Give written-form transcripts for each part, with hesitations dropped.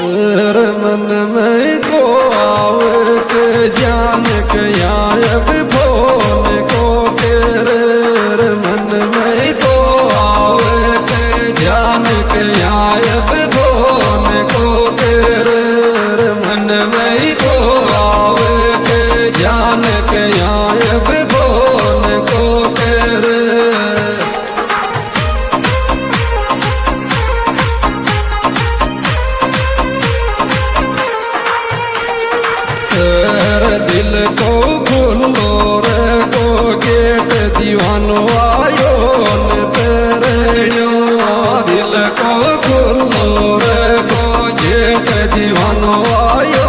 तेरे मन में को आवत जान कया अब फोन को तेरे मन में को आवत जान कया अब फोन को तेरे मन में को आवत जान कया अब फोन को तेरे दिल को खोलो रे को गेट दीवानो आयो न तेरेयो दिल को खोलो रे को गेट दीवानो आयो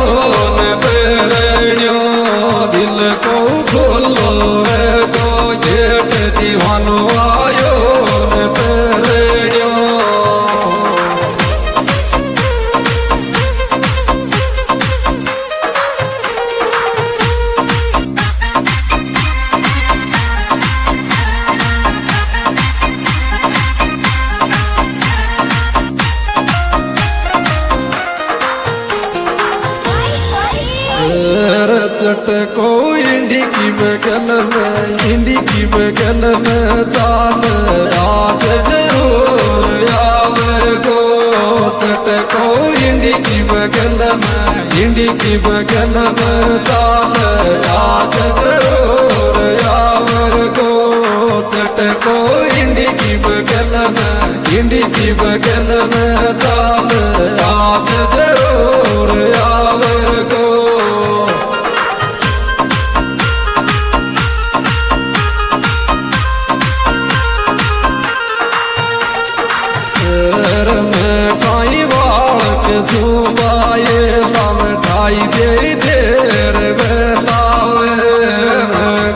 न तेरेयो दिल को खोलो रे को गेट दीवानो आयो न तेरेयो चटको इंडी की बगल में ताल याद जरूर आवे गो चटको इंडी की बगल में ताल याद जरूर आवे गो चटको इंडी की बगल में ताल याद जरूर आवे गो झूबाए लम ढाई दे देर बेलावे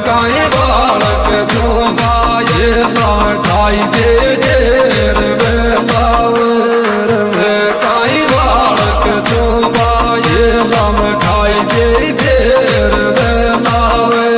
काई बालक झूबाए लम ढाई दे देर बेलावे काई बालक झूबाए लम ढाई दे देर बेलावे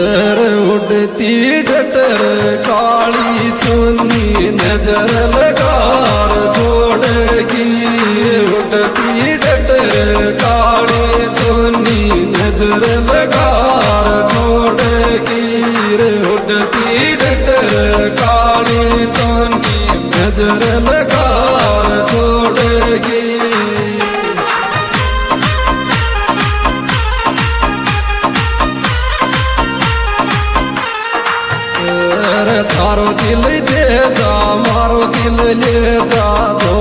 उड़ती डटर काली चुन्नी नजर लगार छोड़ेगी उड़ती डटर काली चुन्नी नजर लगार छोड़ेगी रे उड़ती डटर काली चुन्नी नजर लगार छोड़ेगी थारो दिल दे जा मारो दिल ले जा दो